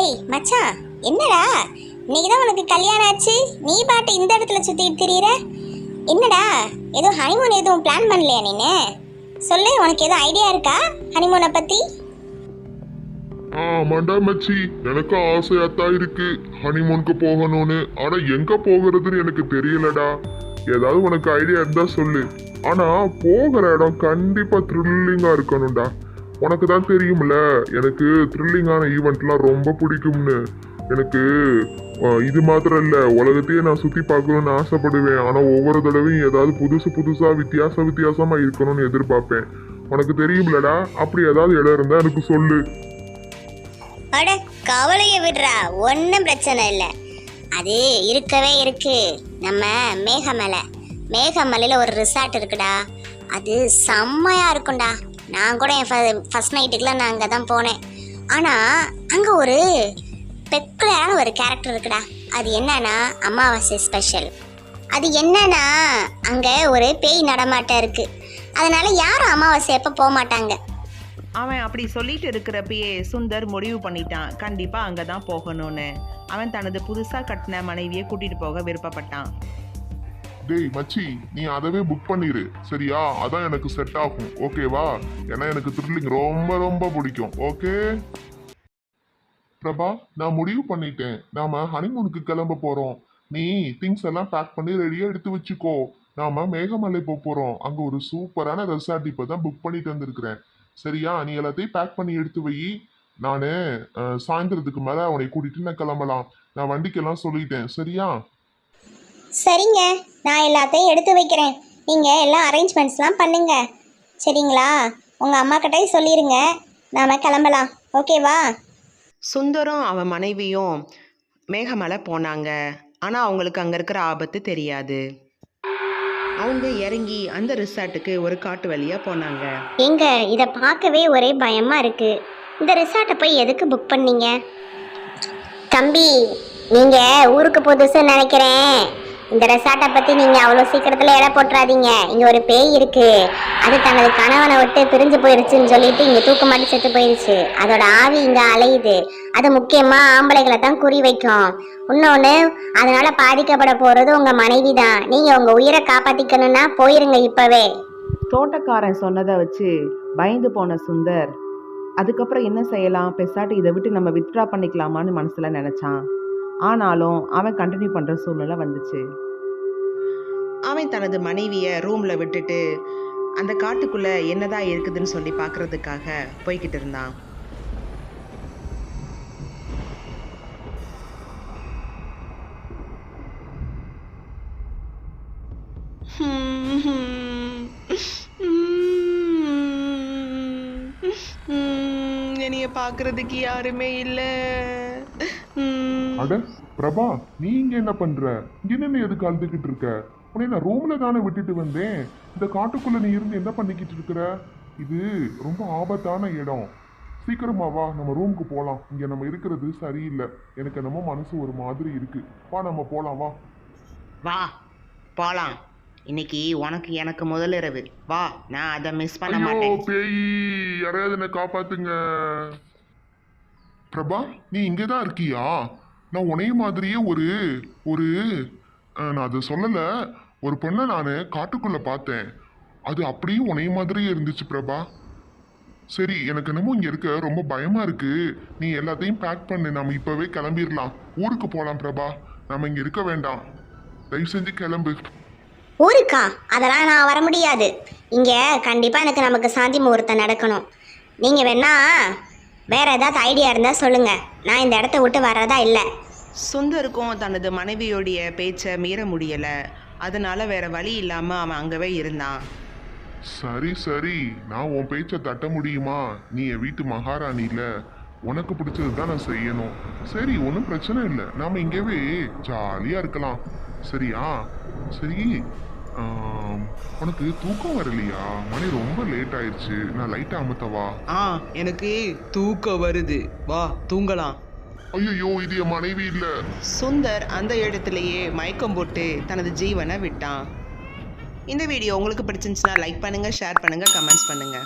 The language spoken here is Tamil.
டேய் மச்சான், என்னடா இன்னைக்கு தான் உனக்கு கல்யாணம் ஆச்சு, நீ பாட்டு இந்த இடத்துல சுத்திட்டு திரியிற? என்னடா ஏதோ ஹனிமூன் எதுவும் பிளான் பண்ணலையா நீனு? சொல்லு, உனக்கு ஏதோ ஐடியா இருக்கா ஹனிமூனை பத்தி? ஆமாண்டா மச்சி, எனக்கு ஆசையாத்தான் இருக்கு ஹனிமூனுக்கு போகணும்னு. ஆனா எங்க போகிறதுன்னு எனக்கு தெரியலடா. ஏதாவது உனக்கு ஐடியா இருந்தா சொல்லு. ஆனா போகிற இடம் கண்டிப்பா த்ரில்லிங்கா இருக்கணும்டா. உனக்கு தான் தெரியும்ல, எனக்கு த்ரில்லிங்கான ஈவெண்ட்லாம் ரொம்ப பிடிக்கும்னு. எனக்கு இது மாத்திரம் இல்ல, உலகத்தையே நான் சுத்தி பார்க்கணும்னு ஆசைப்படுவேன். ஆனா ஒவ்வொரு தடவையும் ஏதாவது புதுசா வித்தியாசமா இருக்கணும்னு எதிர்பார்ப்பேன். உனக்கு தெரியும்லடா, அப்படி ஏதாவது இடம் இருந்தா எனக்கு சொல்லு. அட கவலையை விடுறா, ஒன்றும் பிரச்சனை இல்லை. அது இருக்கவே இருக்கு. நம்ம மேகமலையில் ஒரு ரிசார்ட் இருக்குடா. அது செம்மையாக இருக்கும்டா. நான் கூட என் ஃபர்ஸ்ட் நைட்டுக்குலாம் நான் அங்கே தான் போனேன். ஆனால் அங்கே ஒரு பெக்குலரான ஒரு கேரக்டர் இருக்குடா. அது என்னன்னா அமாவாசை ஸ்பெஷல். அது என்னன்னா அங்கே ஒரு பேய் நடமாட்டம் இருக்குது. அதனால யாரும் அமாவாசை எப்போ போக மாட்டாங்க. அவன் அப்படி சொல்லிட்டு இருக்கிறப்பயே சுந்தர் முடிவு பண்ணிட்டான், கண்டிப்பா அங்கதான் போகணும்னு. அவன் தனது புதுசா கட்டின மனைவியை கூட்டிட்டு போக விருப்பப்பட்டான். டேய் மச்சி, நீ அதவே புக் பண்ணிரு சரியா? அதான் எனக்கு செட் ஆகும், ஓகேவா? ஏன்னா எனக்கு த்ரில்லிங் ரொம்ப ரொம்ப பிடிக்கும். ஓகே பிரபா, நான் முடிவு பண்ணிட்டேன். நாம ஹனிமூனுக்கு கிளம்ப போறோம். நீ திங்ஸ் எல்லாம் பேக் பண்ணி ரெடியா எடுத்து வச்சுக்கோ. நாம மேகமலை போறோம். அங்க ஒரு சூப்பரான ரெசார்ட் இப்பதான் புக் பண்ணிட்டு வந்திருக்கிறேன். சரியா? நீ எல்லாத்தையும் பேக் பண்ணி எடுத்து வை. நானு சாயந்தரத்துக்கு மேல அவனை கூட்டிட்டு நான் கிளம்பலாம். நான் வண்டிக்கெல்லாம் சொல்லிட்டேன். சரியா? சரிங்க, நான் எல்லாத்தையும் எடுத்து வைக்கிறேன். நீங்கள் எல்லாம் அரேஞ்ச்மெண்ட்ஸ்லாம் பண்ணுங்க. சரிங்களா? உங்கள் அம்மா கிட்டே சொல்லிடுங்க. நாம் கிளம்பலாம். ஓகேவா? சுந்தரும் அவன் மனைவியும் மேகமலை போனாங்க. ஆனால் அவங்களுக்கு அங்கே இருக்கிற ஆபத்து தெரியாது. அவங்க இறங்கி அந்த ரிசார்ட்டுக்கு ஒரு காட்டு வழியாக போனாங்க. எங்க இதை பார்க்கவே ஒரே பயமாக இருக்குது. இந்த ரிசார்ட்டை போய் எதுக்கு புக் பண்ணீங்க? தம்பி, நீங்கள் ஊருக்கு புதுசுன்னு நினைக்கிறேன். இந்த ரெசார்ட்டை பற்றி நீங்கள் அவ்வளோ சீக்கிரத்தில் இடம் போட்டுறாதீங்க. இங்கே ஒரு பேய் இருக்குது. அது தனது கணவனை விட்டு பிரிஞ்சு போயிடுச்சுன்னு சொல்லிட்டு இங்கே தூக்க மாட்டி செத்து போயிடுச்சு. அதோட ஆவி இங்கே அலையுது. அது முக்கியமாக ஆம்பளைகளை தான் குறி வைக்கும். இன்னொன்று, அதனால பாதிக்கப்பட போகிறது உங்கள் மனைவி தான். நீங்கள் உங்கள் உயிரை காப்பாற்றிக்கணும்னா போயிருங்க இப்போவே. தோட்டக்காரன் சொன்னதை வச்சு பயந்து போன சுந்தர் அதுக்கப்புறம் என்ன செய்யலாம், பெசாட்டு இதை விட்டு நம்ம வித்ட்ரா பண்ணிக்கலாமான்னு மனசில் நினச்சான். ஆனாலும் அவன் கண்டினியூ பண்ணுற சூழ்நிலை வந்துச்சு. அவன் தனது மனைவியை ரூமில் விட்டுட்டு அந்த காட்டுக்குள்ளே என்னதான் இருக்குதுன்னு சொல்லி பார்க்குறதுக்காக போய்கிட்டு இருந்தான். என்னைய பார்க்கறதுக்கு யாருமே இல்லை. அட பிரபா, நீ இங்க என்ன பண்ற? இங்க என்ன எதுக்கு அழுதுகிட்டு இருக்க? உன்னை நான் ரூம்ல தானே விட்டுட்டு வந்தேன். இந்த காட்டுக்குள்ள நீ இருந்து என்ன பண்ணிக்கிட்டு இருக்கிற? இது ரொம்ப ஆபத்தான இடம். சீக்கிரமா வா, நம்ம ரூமுக்கு போலாம். இங்க நம்ம இருக்கிறது சரியில்லை. எனக்கு என்னமோ மனசு ஒரு மாதிரி இருக்கு. வா, நம்ம போலாம். வா வா போலாம். இன்னைக்கு உனக்கு எனக்கு முதலிரவு. வா, நான் அதை மிஸ் பண்ண மாட்டேன். பேய், யாரையாவது என்ன காப்பாத்துங்க. பிரபா, நீ இங்கதான் இருக்கியா? நான் உனைய மாதிரியே ஒரு நான் அதை சொல்லல, ஒரு பொண்ணை நான் காட்டுக்குள்ள பார்த்தேன். அது அப்படியே உனைய மாதிரியே இருந்துச்சு பிரபா. சரி, எனக்கு என்னமோ இங்க இருக்க ரொம்ப பயமா இருக்கு. நீ எல்லாத்தையும் பேக் பண்ணு, நம்ம இப்பவே கிளம்பிடலாம். ஊருக்கு போலாம் பிரபா. நம்ம இங்க இருக்க வேண்டாம். தயவு செஞ்சு கிளம்பு. ஊருக்கா? அதெல்லாம் நான் வர முடியாது. இங்கே கண்டிப்பாக நமக்கு சாந்தி முகூர்த்தம் நடக்கணும். நீங்கள் வேணா வேற ஏதாவது ஐடியா இருந்தால் சொல்லுங்கள். நான் இந்த இடத்த விட்டு வர்றதா இல்லை. சுந்தருக்கும் தனது மனைவியோடைய பேச்சை மீற முடியலை. அதனால வேற வழி இல்லாமல் அவன் அங்கவே இருந்தான். சரி, நான் உன் பேச்சை தட்ட முடியுமா? நீ என் வீட்டு மகாராணில, உனக்கு பிடிச்சது தான் நான் செய்யணும். சரி, ஒன்றும் பிரச்சனை இல்லை. நாம இங்கேவே ஜாலியாக இருக்கலாம். சரியா? சரி, உனக்கு தூக்கம் வரலையா? மணி ரொம்ப லேட் ஆயிடுச்சு. நான் லைட்டா அமுத்தவா? எனக்கு தூக்கம் வருது. வா தூங்கலாம். ஐயோ, இது என் மனைவி இல்ல. சுந்தர் அந்த இடத்துலயே மயக்கம் போட்டு தனது ஜீவனை விட்டான். இந்த வீடியோ உங்களுக்கு பிடிச்சிருந்துச்சுன்னா லைக் பண்ணுங்க, ஷேர் பண்ணுங்க, கமெண்ட்ஸ் பண்ணுங்க.